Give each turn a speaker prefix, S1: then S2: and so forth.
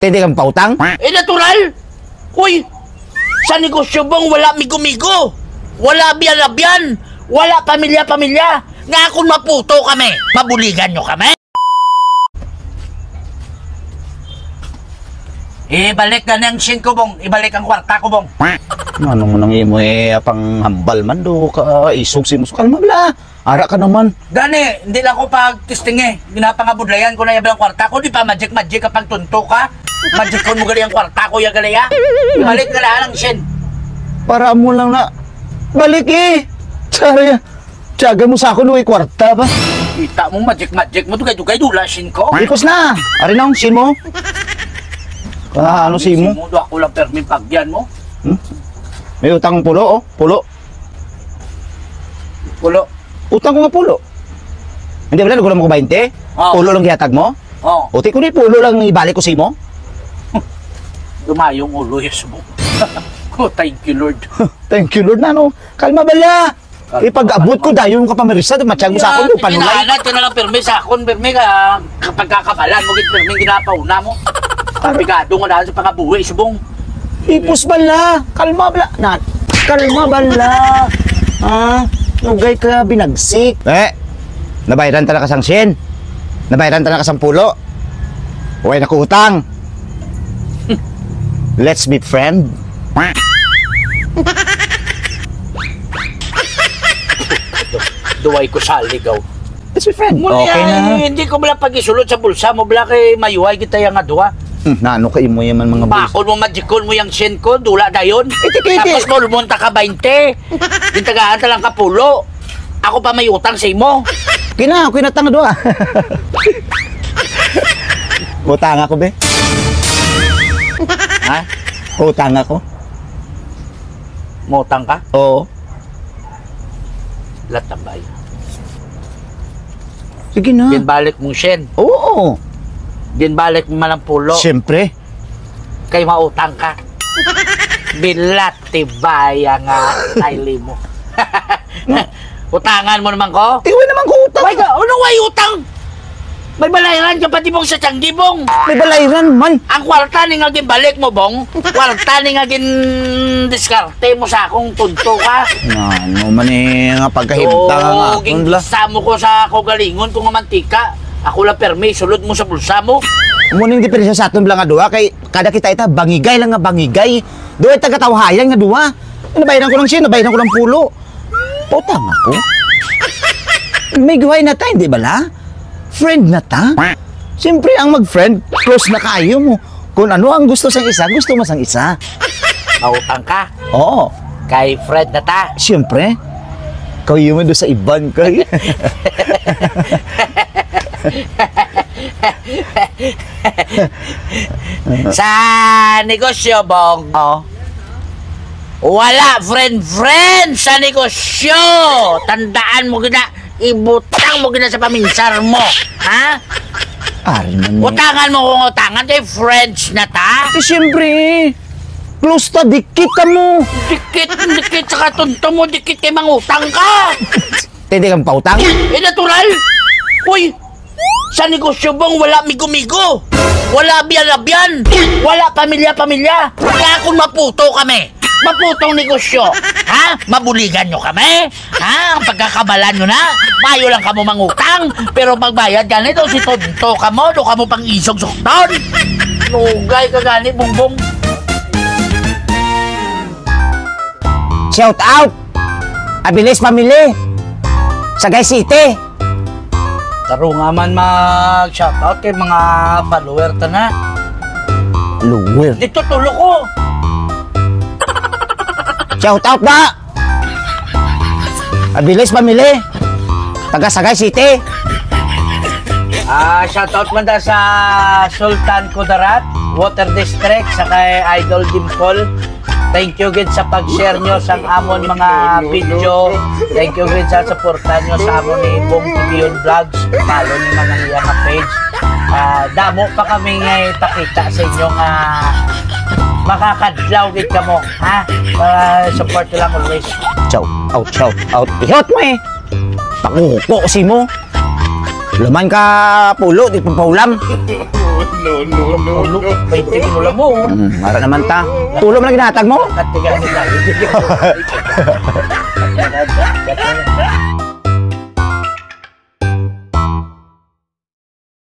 S1: Hindi kang pautang?
S2: Natural! Uy! Sa negosyo bang wala migo-migo? Wala biyan-biyan? Wala pamilya-pamilya? Nga kung maputo kami, mabuligan nyo kami? Ibalik na ng sin ko, bong. Ibalik ang kwarta ko, bong.
S1: Ano mo nang imo pang hambal man do ka isog si muso. Kalma bala. Ara ka naman.
S2: Gani, hindi lang ko pag-testing Ginapangabudlayan ko na yung kwarta ko. Di pa magic kapag tunto ka. Magic ko mo gali ang kwarta ko, gali ya. Ibalik ka lang ang sin.
S1: Para mo lang na balik Tsara Tiyaga mo sa ako no kwarta ba?
S2: Kita mo magic mo. Dugay dula sin ko.
S1: Ikos na. Ari na ang sin mo. Ano si mo?
S2: Do ako lang permi pagyan mo.
S1: May utang pulo Pulo. Utang ko nga pulo. Hindi ba nagulang mo ko 20?
S2: Oh.
S1: Pulo lang gihatag mo?
S2: Oo.
S1: Uti ko ni pulo lang ibalik ko si mo?
S2: Dumayong ulo yes mo. Oh, thank you Lord.
S1: Thank you Lord na no. Kalma bala. Pag-abot ko dayon ka pamirisa, matiyag mo sa akon, panulay.
S2: Inaanat ka na lang permi sa akon, permi ka, kapag kakabalan mo, permi ginapauna mo. Pagado nga dahil sa pangabuhi, subong.
S1: Ipos bala, kalma bala. Kalma bala. Nugay ka binagsik. Nabayaran talaga sang sin. Nabayaran talaga sang pulo. Huwag na ko utang. Let's be friend.
S2: Duway ko sa ligaw.
S1: Let's be friend.
S2: Muli
S1: Okay na.
S2: Hindi ko bala pag-isulod sa bulsa mo, bala kay mayuhay kita yung adwa.
S1: Naano ka imo yaman mga bulsa?
S2: Bakol mo magikon mo yung sin ko, dula dayon.
S1: Iti.
S2: Tapos mo lumunta ka 20. Gintagaan talang ka pulo. Ako pa may utang sa imo.
S1: Kinatang doa. Utang ako be.
S2: Ha?
S1: Utang ako.
S2: Mutang ka?
S1: Oo.
S2: Latambay.
S1: Sige na.
S2: Ginbalik mong sin.
S1: Oo.
S2: Ginbalik mo man ang pulo.
S1: Siyempre.
S2: Kay mautang ka. Bilatibaya nga naili mo. Utangan mo naman ko?
S1: Iwan naman ko utang.
S2: May ka, ano way utang? May balayran ka pati bong sa tiyanggi, bong.
S1: May balayran man.
S2: Ang kwarta ni nga ginbalik mo, bong. Kwarta ni nga diskarte mo sa akong tunto ka.
S1: Ano man nga pagkahibta nga.
S2: Ginsamo ko sa kogalingon kung nga mantika. Ako lang permi, sulod mo sa bulsa mo.
S1: Muning diferensya sa aton lang nga duwa kay kada kita ita bangigay lang nga bangigay. Duwa taga-tawhayan nga duwa. Nabayaran ko lang siya, nabayaran ko lang pulo. Utang ako. May gawain na tayo, di ba la? Friend na ta? Siyempre, ang mag-friend, close na kayo mo. Kung ano ang gusto sang isa, gusto mo sang isa.
S2: Mautang ka?
S1: Oo.
S2: Kay friend na ta?
S1: Siyempre. Kayo mo doon sa iban kay.
S2: Sa negosyo, bong.
S1: Oo.
S2: Wala, friend sa negosyo. Tandaan mo gina, ibutang mo gina sa paminsar mo. Ha?
S1: Ari man
S2: Utangan mo kung utangan, kay friends na ta.
S1: siyempre. Close ta, dikit ka mo.
S2: Dikit sa katunto mo, dikit kay mangutang ka.
S1: Hindi kang pautang?
S2: Natural. Uy, sa negosyo bang wala migo-migo? Wala biyan-biyan? Wala pamilya-pamilya? Kaya kung maputo kami, maputong negosyo, ha? Mabuligan nyo kami? Ha? Ang pagkakabalan nyo na? Mayo lang kamo mangutang, pero pagbayad ganito, si tonto ka mo, do ka mo pang isog sukton. Nugay ka gani, bongbong.
S1: Shout out! Abilis pamili! Sagay City!
S2: Taro nga man mag-shoutout kay mga follower ta na.
S1: Luwer.
S2: Dito tulo ko.
S1: Shout out ba? Abilis pamili! Taga Sagay City!
S2: Shoutout man da sa Sultan Kudarat, Water District, sa kay Idol Dimple. Thank you gid sa pag-share nyo sa amon mga video. Thank you gid sa suporta nyo sa amon ni Bong TV Vlogs. Follow nyo man ang iyang page. Damo pa kami nga ipakita sa inyo nga makakadlaw gid kamo, ha? Para support nyo lang always.
S1: Shout out, shout out. Ihot mo eh! Pakuko si mo! Laman ka pulo, di pampaulam.
S2: Ulo, 20 kilo lang mo.
S1: Mara naman ta. Pulo mo lang ginatag mo?
S2: At tigas nila.